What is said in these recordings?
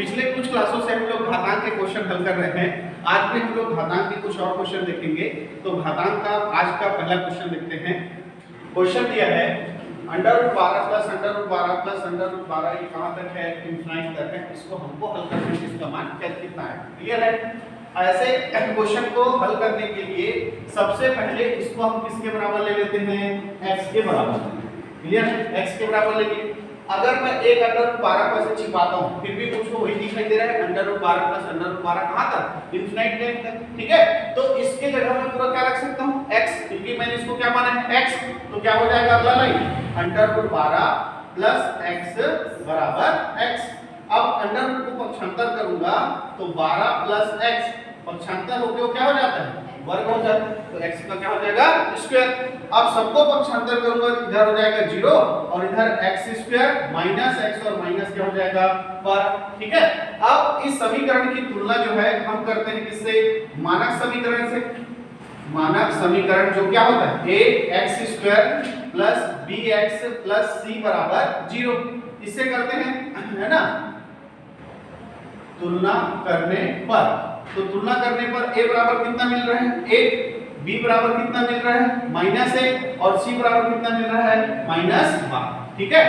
पिछले कुछ क्लासों से हम लोग घातांक के क्वेश्चन हल कर रहे हैं। आज भी हम लोग घातांक के कुछ और क्वेश्चन देखेंगे। तो घातांक का आज का पहला क्वेश्चन देखते हैं। क्वेश्चन दिया है √12 प्लस √12 प्लस √12 ये कहां तक है? इनफाइनाइट तक है। इसको हमको हल करना है, इसका मान कितना है? क्लियर है? ऐसे क्वेश्चन को हल करने के लिए सबसे पहले इसको हम किसके बराबर ले लेते हैं? x के बराबर। क्लियर है? x के बराबर लेंगे। अगर मैं एक √12 को ऐसे छिपाता हूं फिर भी मुझको वही दिखाई दे रहा है √12 प्लस √12 कहां तक? इनफिनिट टाइम तक। ठीक है, तो इसके जगह मैं पूरा क्या रख सकता हूं? x, क्योंकि मैंने इसको क्या माना है? x। तो क्या हो जाएगा अगला लाइन? √12 प्लस x बराबर x। अब अंडर रूट को पक्षांतर करूंगा तो 12 प्लस x पक्षांतर होके क्या हो जाता है? वर्ग हो जाता है। तो x का क्या हो जाएगा? स्क्वायर। अब सबको पक्षांतर करूंगा इधर हो जाएगा 0 और इधर x² माइनस x और माइनस क्या हो जाएगा? वर्ग। ठीक है, अब इस समीकरण की तुलना जो है हम करते हैं किससे? मानक समीकरण से। मानक समीकरण जो क्या होता है? ax² plus bx plus c बराबर 0। इससे करते हैं, है ना, तुलना करने पर। तो तुलना करने पर a बराबर कितना मिल रहा है? 1, b बराबर कितना मिल रहा है? -1 और c बराबर कितना मिल रहा है? -12। ठीक है,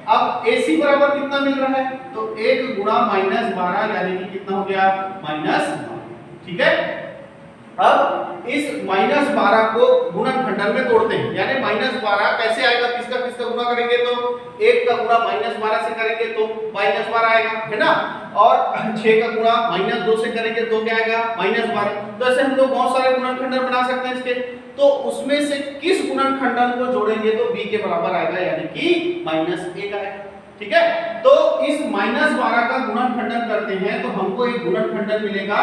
अब ac बराबर कितना मिल रहा है? तो 1 गुणा -12 यानी कि कितना हो गया? -12। ठीक है, अब इस -12 को गुणनखंडन में तोड़ते हैं, यानी -12 कैसे आएगा? किसका किसका गुणा करेंगे तो 1 का गुणा -12 से करेंगे तो -12 आएगा, है ना, और 6 का गुणा -2 से करेंगे तो क्या आएगा? -12। तो ऐसे हम लोग बहुत सारे गुणनखंडन बना सकते हैं इसके। तो उसमें से किस गुणनखंडन को जोड़ेंगे तो b के बराबर आएगा, यानी कि -1 आएगा। ठीक है, तो इस -12 का गुणनखंडन करते हैं तो हमको एक गुणनखंडन मिलेगा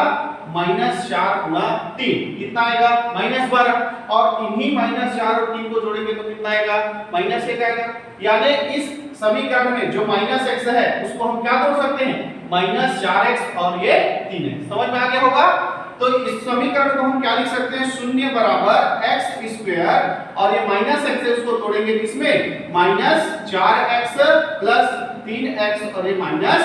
-4 गुणा 3। कितना आएगा? -12। और इन्हीं -4 और 3 को जोड़ेंगे तो कितना आएगा? -1 आएगा। यानी इस समीकरण में जो -x है उसको हम क्या जोड़ सकते हैं? -4x और ये 3x। समझ में आ गया होगा? तो इस समीकरण को हम क्या लिख सकते हैं? 0 बराबर x² और ये -x है उसको तोड़ेंगे किसमें? -4x प्लस 3x और ये -12।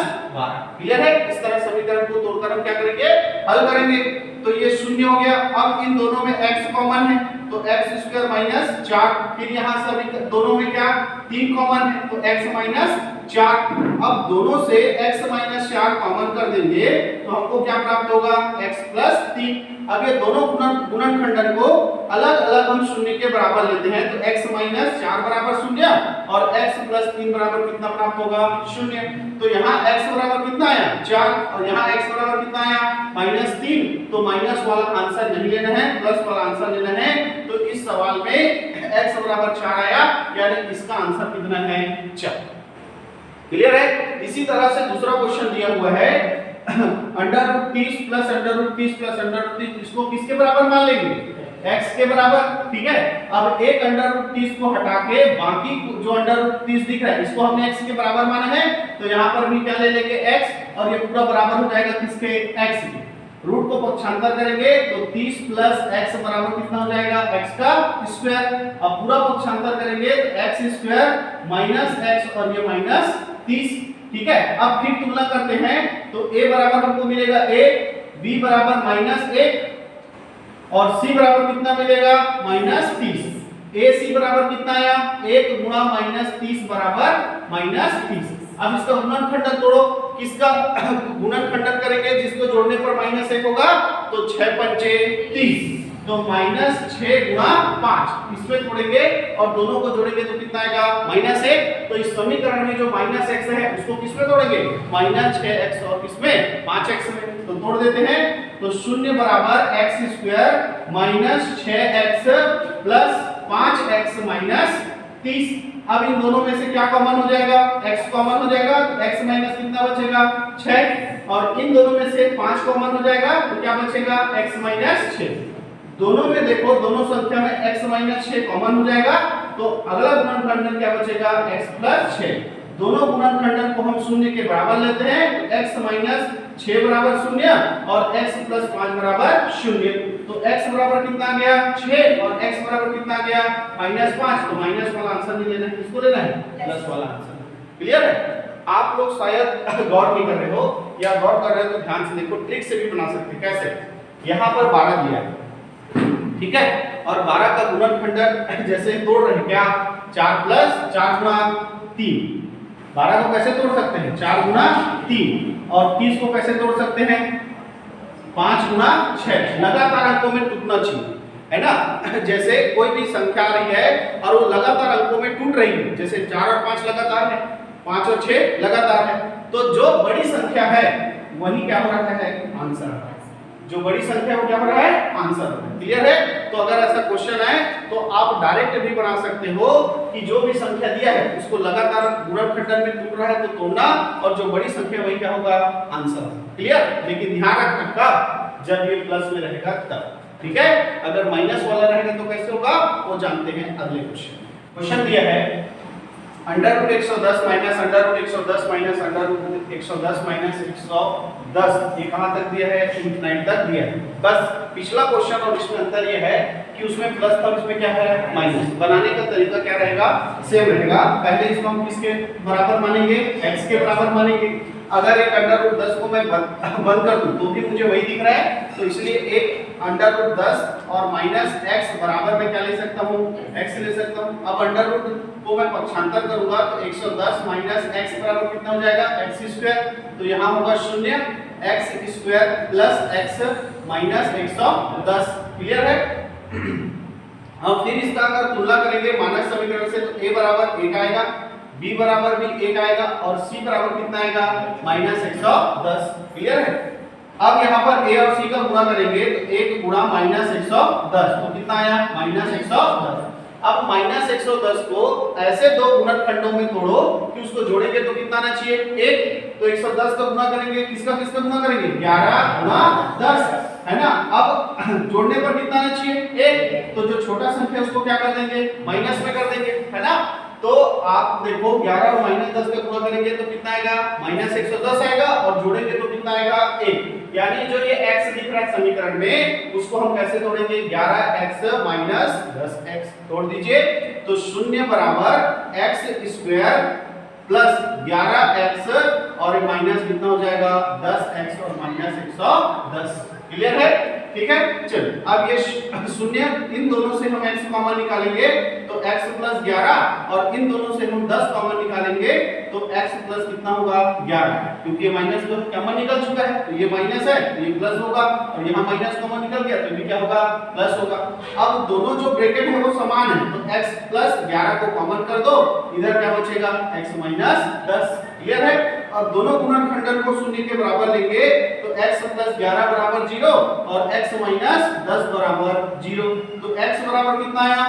क्लियर है? इस तरह समीकरण को तोड़कर हम क्या करेंगे? हल करेंगे। तो ये 0 हो गया। अब इन दोनों में x कॉमन है तो x² -4। फिर यहाँ सभी दोनों में क्या? 3 कॉमन है तो x -4। अब दोनों से x -4 कॉमन कर देंगे तो हमको क्या प्राप्त होगा? x + 3। अब ये दोनों गुणनखंडन को अलग अलग हम 0 के बराबर लेते हैं तो x -4 बराबर 0 और x + 3 बराबर कितना प्राप्त होगा? 0। तो यहाँ x बराबर कितना आया? 4 और यहाँ x बराबर कितना आया? -3। तो माइनस वाला आंसर नहीं लेना है, प्लस वाला आंसर लेना है। तो इस सवाल में x बराबर 4 आया, यानी इसका आंसर कितना है? 4। क्लियर है? इसी तरह से दूसरा क्वेश्चन दिया हुआ है √30 प्लस √30 प्लस √30, इसको किसके बराबर मान लेंगे? x के बराबर। ठीक है, अब एक √30 को हटा के बाकी जो √30 दिख रहा है इसको हमने x के बराबर माना है तो यहाँ पर भी क्या ले लेंगे? x और ये पूरा बराबर हो जाएगा किसके? x के। रूट को पक्षांतर करेंगे तो 30 प्लस x बराबर कितना हो जाएगा? x का स्क्वायर। अब पूरा पक्षांतर करेंगे तो x² माइनस x और ये -30। ठीक है, अब फिर तुलना करते हैं तो a बराबर हमको मिलेगा 1, b बराबर -1 और c बराबर कितना मिलेगा? -30। ac बराबर कितना आया? 1 गुणा -30 बराबर -30। अब इसका गुणनखंडन तोड़ो। किसका गुणनखंडन करेंगे? जिसको जोड़ने पर -1 होगा तो 6 पंचे 30 तो -6 गुणा 5 इसमें तोड़ेंगे और दोनों को जोड़ेंगे तो कितना आएगा? -1। तो इस समीकरण में जो -x है उसको किसमें तोड़ेंगे? -6x और किसमें? 5x में। तो तोड़ देते हैं तो 0 बराबर x² -6x प्लस 5x -30। अब इन दोनों में से क्या कॉमन हो जाएगा? x कॉमन हो जाएगा तो x माइनस कितना बचेगा? 6 और इन दोनों में से 5 कॉमन हो जाएगा तो क्या बचेगा? x - 6। दोनों में देखो, दोनों संख्या में x - 6 कॉमन हो जाएगा तो अगला गुणनखंडन क्या बचेगा? x + 6। दोनों गुणनखंडन को हम 0 के बराबर लेते हैं तो x - 6 बराबर 0 और x + 5 बराबर 0। तो x बराबर कितना आ गया? 6 और x बराबर कितना आ गया? -5। तो माइनस वाला आंसर नहीं लेना है, किसको लेना है? प्लस वाला आंसर। क्लियर है? आप लोग शायद गौर नहीं कर रहे हो, या गौर कर रहे हो तो ध्यान से देखो, ट्रिक से भी बना सकते हैं। कैसे? यहाँ पर 12 दिया है, ठीक है, और 12 का गुणनखंडन जैसे तोड़ रहे हैं क्या, 4 प्लस 4 गुणा 3। 12 को कैसे तोड़ सकते हैं? 4 गुणा 3। और 30 को कैसे तोड़ सकते हैं? 5 गुणा 6। लगातार अंकों में टूटना चाहिए, है ना। जैसे कोई भी संख्या आ रही है और वो लगातार अंकों में टूट रही है, जैसे 4 और 5 लगातार है, 5 और 6 लगातार है, तो जो बड़ी संख्या है वही क्या हो रहा है? आंसर। जो बड़ी संख्या वो क्या हो रहा है? आंसर। क्लियर है? तो अगर ऐसा क्वेश्चन आए तो आप डायरेक्ट भी बना सकते हो कि जो भी संख्या दिया है उसको लगातार गुणनखंडन में टूट रहा है तो तोड़ना, और जो बड़ी संख्या वही क्या होगा? आंसर। क्लियर? लेकिन ध्यान रखना कब? जब ये प्लस में रहेगा तब, ठीक है। अगर माइनस वाला रहेगा तो कैसे होगा वो जानते हैं अगले क्वेश्चन दिया है under root 110 minus under root 110 minus under root 110 minus 110, ये कहां तक दिया है? इंफिनिट तक दिया है। बस पिछला क्वेश्चन और इसमें अंतर ये है कि उसमें प्लस था, इसमें क्या है? माइनस। बनाने का तरीका क्या रहेगा? सेम रहेगा। पहले इसको हम किसके बराबर मानेंगे? x के बराबर मानेंगे। अगर एक अंडर रूट 10 को मैं बंद कर दूं तो भी मुझे वही दिख रहा है, तो इसलिए एक अंडर रूट 10 और माइनस x बराबर में क्या ले सकता हूं? x ले सकता हूं। अब अंडर रूट को मैं पक्षांतर करूंगा तो 110 माइनस x बराबर कितना हो जाएगा? x square. तो यहां होगा 0 x square plus x minus 110। Clear है? अब फिर इसका अगर तुलना करेंगे मानक समीकरण से तो a बराबर 1 आएगा, b बराबर भी 1 आएगा और c बराबर कितना आएगा? माइनस 110। क्लियर है? अब यहाँ पर a और c का गुणा करेंगे तो 1 गुणा माइनस 110 तो कितना आया? माइनस 110। अब माइनस 110 को ऐसे दो गुणनखंडों में तोड़ो कि उसको जोड़ेंगे तो कितना आना चाहिए? 1। तो 110 का गुणा करेंगे, किसका किसका गुणा करेंगे? 11 गुणा 10, है ना। अब जोड़ने पर कितना आना चाहिए? 1। तो जो छोटा संख्या उसको क्या कर देंगे? माइनस में कर देंगे, है ना। तो आप देखो 11 और माइनस 10 का गुणा करेंगे तो कितना आएगा? माइनस 110 आएगा, और जोड़ेंगे तो कितना आएगा? 1। यानी जो ये x दिख रहा है समीकरण में उसको हम कैसे तोड़ेंगे? 11x माइनस 10x तोड़ दीजिए तो 0 बराबर x स्क्वायर प्लस 11x और माइनस कितना हो जाएगा? 10x और माइनस 110। क्लियर है? ठीक है। चलो अब ये 0 इन दोनों से हम x कॉमन निकालेंगे तो x प्लस 11, और इन दोनों से हम 10 कॉमन निकालेंगे तो x प्लस कितना होगा? 11, क्योंकि ये माइनस तो कॉमन निकल चुका है तो ये माइनस है तो ये प्लस होगा, और यहाँ माइनस कॉमन निकल गया तो ये क्या होगा? प्लस होगा। अब दोनों जो ब्रैकेट है वो समान है तो x प्लस 11 को कॉमन कर दो, इधर क्या बचेगा? x minus 10। क्लियर है? अब दोनों गुणनखंडन को 0 के बराबर लेंगे तो x प्लस 11 बराबर 0 और x माइनस 10 बराबर 0। तो x बराबर कितना आया?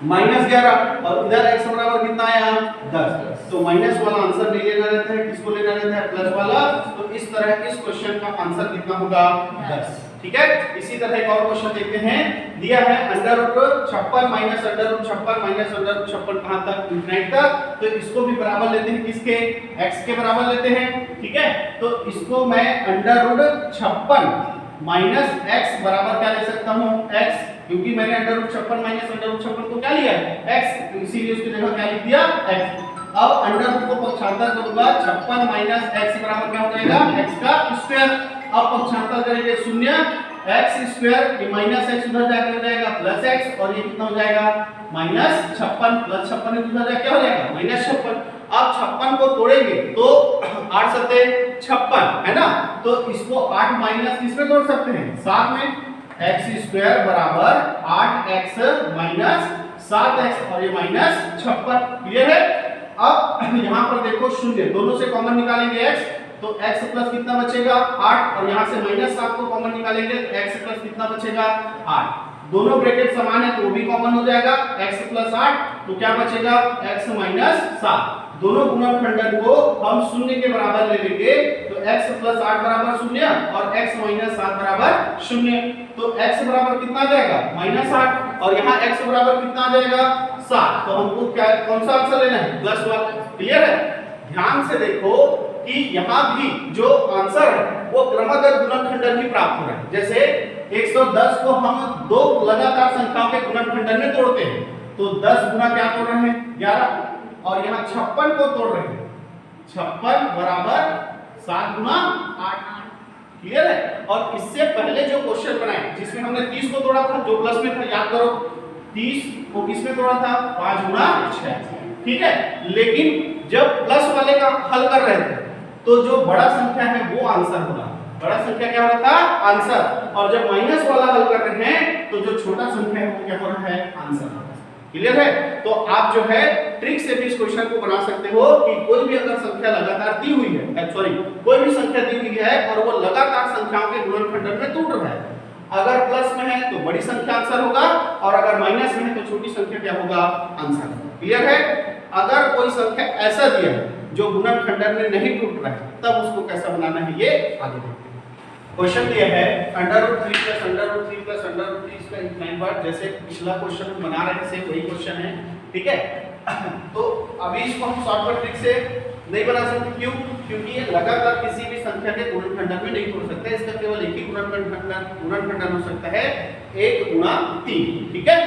माइनस 11, और इधर x बराबर कितना आया? 10। तो माइनस वाला आंसर नहीं लेना रहता है, किसको लेना रहता है? प्लस वाला। तो इस तरह इस क्वेश्चन का आंसर कितना होगा? 10। ठीक है। इसी तरह एक और क्वेश्चन देखते हैं। दिया है under root 56 minus under root 56 minus under root 56 कहां तक? इंफिनिट तक। तो इसको भी बराबर लेते हैं, किसके? x के बराबर लेते हैं। ठीक है। तो इसको मैं अंडर रूट 56 माइनस x बराबर क्या ले सकता हूं? x, क्योंकि मैंने under root 56 minus under root 56 को क्या लिया है? x, तो इसीलिए उसकी जगह क्या लिख दिया? x। अब अंडर रूट को पक्षांतर करूंगा 56 माइनस x बराबर क्या हो जाएगा? x का स्क्वायर। अब पक्षांतर करेंगे 0 x स्क्वायर, ये माइनस x उधर जाके हो जाएगा प्लस x, और ये कितना हो जाएगा? माइनस 56 प्लस 56 उधर जाके क्या हो जाएगा? माइनस 56। अब 56 को तोड़ेंगे तो 8 सत्ते 56, है ना। तो इसको 8 माइनस किस में तोड़ सकते हैं? 7 में। x स्क्वायर बराबर 8x माइनस 7x, और ये माइनस 56। क्लियर है? अब यहाँ पर देखो 0 दोनों से कॉमन निकालेंगे x तो x प्लस कितना बचेगा? 8, और यहाँ से माइनस 7 को कॉमन निकालेंगे तो x प्लस कितना बचेगा? 8। दोनों ब्रैकेट समान है तो वो भी कॉमन हो जाएगा। x प्लस 8 तो क्या बचेगा? x minus 7। दोनों गुणनखंडन को हम 0 के बराबर ले लेंगे तो x प्लस 8 बराबर 0 और x माइनस 7 बराबर 0। तो x बराबर कितना आ जाएगा? माइनस 8, और यहाँ x बराबर कितना आ जाएगा? 7। तो हमको क्या कौन सा आंसर लेना है? प्लस वाला। क्लियर है? ध्यान से देखो कि यहाँ भी जो आंसर है वो क्रमगत गुणनखंडन ही प्राप्त हो रहा है। जैसे 110 को हम दो लगातार संख्याओं के गुणनखंडन में तोड़ते हैं तो 10 गुना क्या तोड़ रहे हैं? 11, और यहाँ 56 को तोड़ रहे हैं। 56 बराबर 7 गुना 8। क्लियर है। और इससे पहले जो क्वेश्चन बनाए जिसमें हमने 30 को तोड़ा था, जो प्लस में था, याद करो 30 को किसमें तोड़ा था, 5 गुना 6। ठीक है। लेकिन जब प्लस वाले का हल कर रहे थे तो जो बड़ा संख्या है वो आंसर होगा। बड़ा संख्या क्या हो रहा था, आंसर। और जब माइनस वाला हल कर रहे हैं तो जो छोटा संख्या है वो क्या हो रहा है, आंसर। क्लियर है। तो आप जो है ट्रिक से भी इस क्वेश्चन को बना सकते हो कि कोई भी अगर संख्या लगातार दी हुई है, सॉरी कोई भी संख्या दी हुई है और वो लगातार संख्याओं के गुणनखंड में टूट रहा है, अगर प्लस में है तो बड़ी संख्या आंसर होगा और अगर माइनस में है तो छोटी संख्या क्या होगा, आंसर। क्लियर है। अगर कोई संख्या ऐसा दिया है जो गुणनखंड में नहीं टूट रहा है तब उसको कैसा बनाना है ये आगे देखते हैं। क्वेश्चन दिया है √3 + √3 + √3 इसका इंक्लाइन पार्ट, जैसे पिछला क्वेश्चन बना रहे थे वही क्वेश्चन है। ठीक है। तो अभी इसको हम शॉर्टकट ट्रिक से नहीं बना सकते, क्यों? क्योंकि ये लगातार किसी भी संख्या के गुणनखंड में नहीं तोड़ सकते, इसका केवल एक ही गुणनखंड हो सकता है 1 × 3। ठीक है।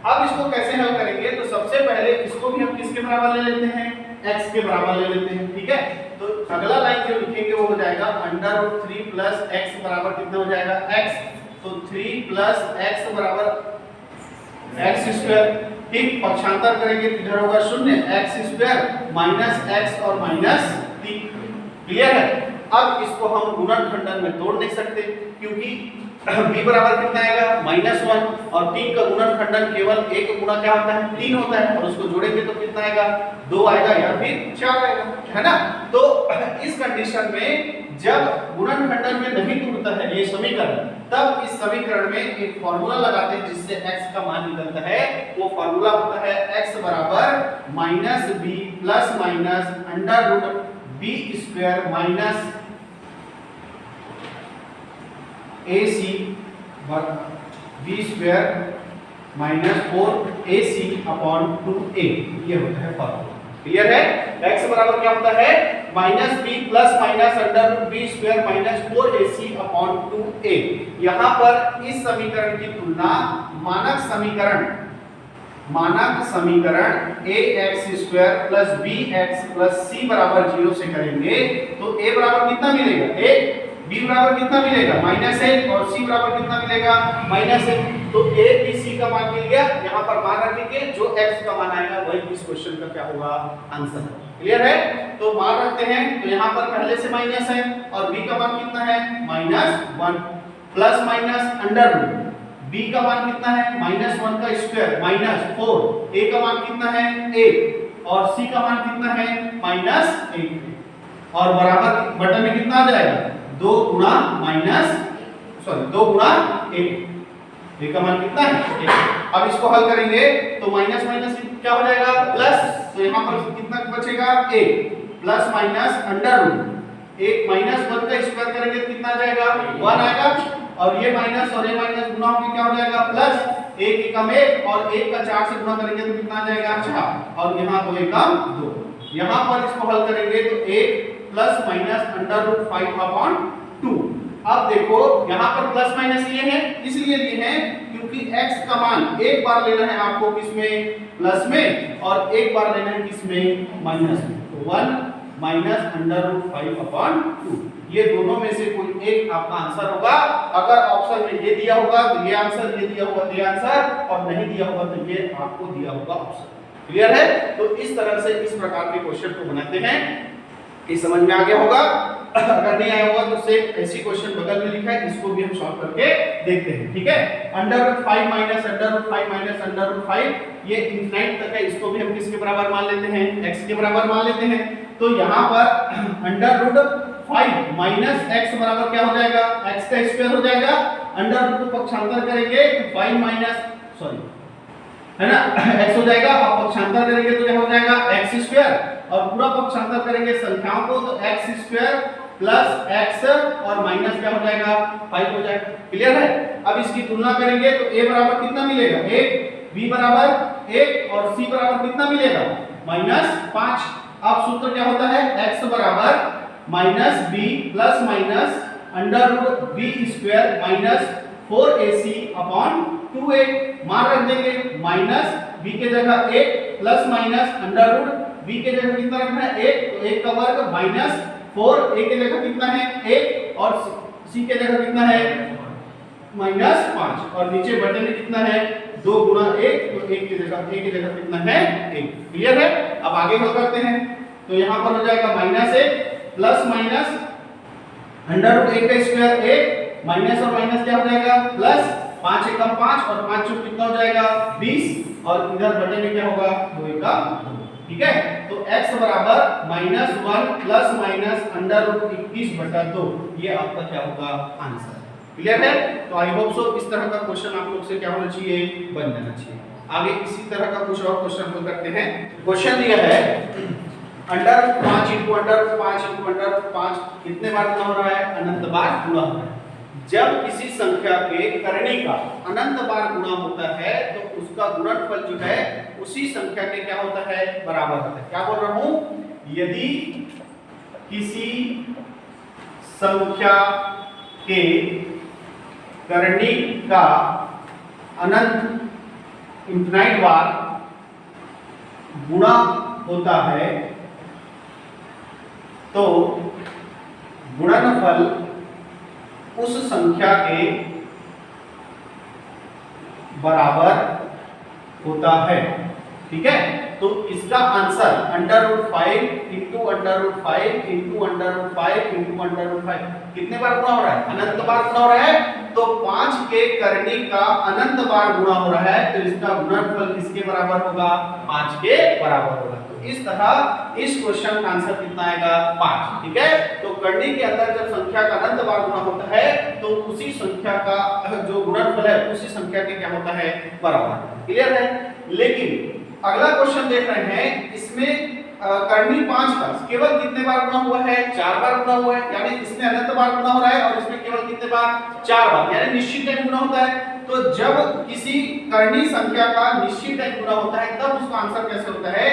अब इसको कैसे हल करेंगे, तो सबसे पहले इसको भी हम किसके बराबर ले लेते हैं, x के बराबर ले लेते हैं। ठीक है। तो अगला लाइन जो लिखेंगे वो हो जाएगा √3 + x बराबर कितना हो जाएगा, x। तो 3 + x बराबर x²। ठीक। पक्षांतर करेंगे तो इधर होगा 0, x² माइनस x और माइनस 3। क्लियर है। अब इसको हम गुणनखंड में तोड़ नहीं सकते क्योंकि b बराबर कितना आएगा, -1 और 3 का गुणनखंड केवल 1 गुणा क्या होता है, 3 होता है और उसको जोड़ेंगे तो कितना आएगा, 2 आएगा या फिर 4 आएगा, है ना। तो इस कंडीशन में जब गुणनखंड में नहीं टूटता है ये समीकरण, तब इस समीकरण में एक फार्मूला लगाते हैं जिससे x का मान निकलता है। वो फार्मूला होता है x बराबर -b + √b² minus AC b² minus 4AC/2a, ये होता है फार्मूला। क्लियर है। x बराबर क्या होता है, -b + √b² माइनस 4AC/2a। यहाँ पर इस समीकरण की तुलना मानक समीकरण ax² + bx + c बराबर 0 से करेंगे तो a बराबर कितना मिलेगा, 1, b बराबर कितना मिलेगा, -1 और c बराबर कितना मिलेगा, -1। तो a b c का मान मिल गया। यहाँ पर मान रखेंगे जो x का मान आएगा वही इस क्वेश्चन का क्या होगा, आंसर। क्लियर है। तो मान रखते हैं तो यहाँ पर पहले से माइनस है और b का मान कितना है, -1 प्लस माइनस अंडर b का मान कितना है, -1 का स्क्वायर -4, a का मान कितना है, 1 और c का मान कितना है, -1 और बराबर बटन में कितना आ जाएगा, 2 × 1 का मान कितना है, 1। अब इसको हल करेंगे तो माइनस माइनस क्या हो जाएगा, प्लस। तो यहाँ पर कितना बचेगा, 1 प्लस माइनस अंडर रूट 1 -1 का स्क्वायर करेंगे तो कितना आ जाएगा, 1 आएगा और ये माइनस और ये माइनस गुना होकर क्या हो जाएगा, प्लस। 1 एकम 1 और 1 का 4 से गुणा करेंगे तो कितना आ जाएगा, 4 और यहाँ 2 एकम 2। यहाँ पर इसको हल करेंगे तो 1 प्लस माइनस √5/2। अब देखो यहाँ पर प्लस माइनस ये है, इसलिए ये है क्योंकि x का मान एक बार लेना है आपको किसमें, प्लस में, और एक बार लेना है किसमें, माइनस में। तो 1 -√5/2 ये दोनों में से कोई एक आपका आंसर होगा। अगर ऑप्शन में ये दिया होगा तो ये आंसर, ये दिया होगा तो ये आंसर, और नहीं दिया होगा तो ये आपको दिया होगा ऑप्शन। क्लियर है। तो इस तरह से इस प्रकार के क्वेश्चन को बनाते हैं। ये समझ में आ गया होगा। अगर नहीं आया होगा तो सेम ऐसी क्वेश्चन बगल में लिखा है, इसको भी हम सॉल्व करके देखते हैं। ठीक है। √5 माइनस √5 माइनस √5 ये इनफाइनाइट तक है, इसको भी हम किसके बराबर मान लेते हैं, x के बराबर मान लेते हैं। तो यहाँ पर √5 माइनस x बराबर क्या हो जाएगा, x का स्क्वायर हो जाएगा। अंडर रूट को पक्षांतर करेंगे तो 5 माइनस सॉरी है ना, x हो जाएगा। अब पक्षांतर करेंगे तो क्या हो जाएगा, x² और पूरा पक्षांतर करेंगे संख्याओं को तो x² प्लस x और माइनस क्या हो जाएगा, 5 हो जाएगा। क्लियर है। अब इसकी तुलना करेंगे तो a बराबर कितना मिलेगा, 1, b बराबर 1 और c बराबर कितना मिलेगा, -5। अब सूत्र क्या होता है, x बराबर -b plus minus √b² minus 4AC/2a। मान रख देंगे माइनस b के जगह 1 प्लस माइनस b के जगह कितना रखना है 1, तो 1 का वर्ग माइनस 4, a के जगह कितना है 1 और c के जगह कितना है माइनस 5 और नीचे बटे में कितना है 2 गुणा 1, तो 1 की जगह कितना है 1। क्लियर है? अब आगे हल करते हैं, तो यहाँ पर हो जाएगा minus 1 plus minus under root 1 का स्क्वायर 1 माइनस और माइनस क्या हो जाएगा प्लस 5 एकम 5 और 5 चौक कितना हो जाएगा 20 और इधर बटे में क्या होगा 2 एकम 2। ठीक है, तो x बराबर -1 प्लस माइनस अंडर रूट 21/2 ये आपका क्या होगा आंसर। क्लियर है? तो आई होप सो इस तरह का क्वेश्चन आप लोग से क्या होना चाहिए बन जाना चाहिए। आगे इसी तरह का कुछ और क्वेश्चन हल करते हैं। क्वेश्चन दिया है अंडर 5 * अंडर 5 * अंडर 5 कितने बार गुणा हो रहा है अनंत बार गुणा हो रहा है। जब किसी संख्या के करनी का अनंत बार गुणा होता है तो उसका गुणनफल जो है उसी संख्या के क्या होता है बराबर होता है। क्या बोल रहा हूं, यदि किसी संख्या के करनी का अनंत इंफिनाइट बार गुणा होता है तो गुणनफल उस संख्या के बराबर होता है। ठीक है, तो इसका आंसर √5 * √5 * √5 * √5 कितने बार गुणा हो रहा है अनंत बार गुणा हो रहा है। तो 5 के करनी का अनंत बार गुणा हो रहा है तो इसका गुणनफल किसके बराबर होगा 5 के बराबर होगा। तो इस तरह इस क्वेश्चन का आंसर कितना आएगा 5। ठीक है, तो करनी के अंदर जब संख्या का अनंत बार गुणा होता है तो उसी संख्या का जो गुणनफल है उसी संख्या के क्या होता है बराबर। क्लियर है? लेकिन अगला क्वेश्चन देख रहे हैं, इसमें करनी 5 का केवल कितने बार गुणा हुआ है 4 बार गुणा हुआ है, यानी इसमें अनंत बार गुणा हो रहा है और इसमें केवल कितने बार 4 बार, यानी निश्चित टाइम गुणा होता है। तो जब किसी करनी संख्या का निश्चित टाइम गुणा होता है तब उसका आंसर कैसे होता है,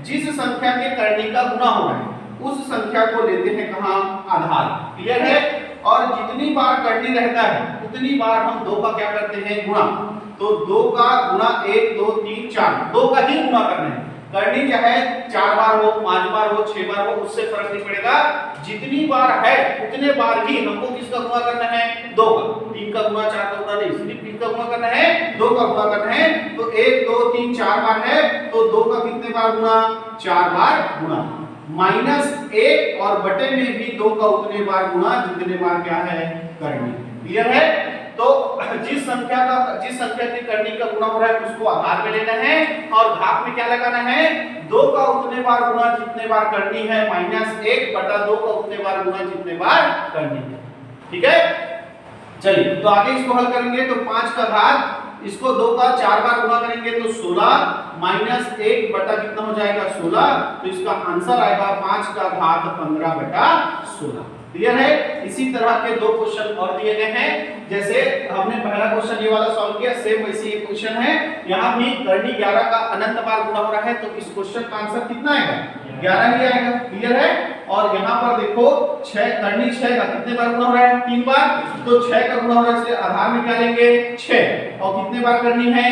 जिस संख्या के करनी का गुणा हो रहा है उस संख्या को लेते हैं कहां आधार। क्लियर है? और जितनी बार करनी रहता है उतनी बार हम 2 का क्या करते हैं गुणा। तो 2 का गुणा 1 2 3 4 2 का ही गुणा करना है। करनी चाहे 4 बार हो 5 बार हो 6 बार हो उससे फर्क नहीं पड़ेगा, जितनी बार है उतने बार ही हमको किसका गुणा करना है 2 का। 3 का गुणा 4 का गुणा नहीं, सिर्फ 3 का गुणा करना है 2 का गुणा करना है। तो 1 2 3 4 बार है तो 2 का कितने बार गुणा 4 बार गुणा -1 और बटे में भी 2 का उतने बार गुणा जितने बार क्या है करनी। क्लियर है? तो जिस संख्या की करनी का गुणा हो रहा है उसको आधार में लेना है और घात में क्या लगाना है 2 का उतने बार गुणा जितने बार करनी है -1/2 का उतने बार गुणा जितने बार करनी है। ठीक है, चलिए तो आगे इसको हल करेंगे। तो 5 का घात इसको 2 का 4 बार गुणा करेंगे तो 16 -1 बटा कितना हो जाएगा 16, तो इसका आंसर आएगा 5 का घात 15/16। क्लियर है? इसी तरह के 2 क्वेश्चन और दिए गए हैं। जैसे हमने पहला क्वेश्चन ये वाला सॉल्व किया, सेम वैसे ये क्वेश्चन है। यहाँ भी करनी 11 का अनंत बार गुणा हो रहा है तो इस क्वेश्चन का आंसर कितना आएगा 11 ही आएगा। क्लियर है? और यहाँ पर देखो 6 करनी 6 का कितने बार गुणा हो रहा है 3 बार, तो 6 का गुणा हो रहा है इसलिए आधार में क्या लेंगे 6 और कितने बार करनी है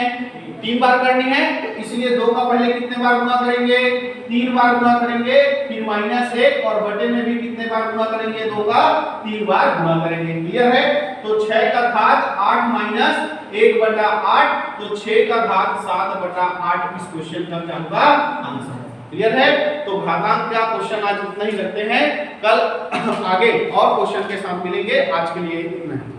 3 बार करनी है तो इसलिए 2 का पहले कितने बार गुणा करेंगे 3 बार गुणा करेंगे, फिर -1 और बटे में भी कितने बार गुणा करेंगे 2 का 3 बार गुणा करेंगे। क्लियर है? तो 6 का घात 8 - 1/8 तो 6 का घात 7/8 इस क्वेश्चन का क्या होगा आंसर। क्लियर है? तो घातांक का क्वेश्चन आज इतना ही करते हैं, कल आगे और क्वेश्चन के साथ मिलेंगे। आज के लिए इतना ही।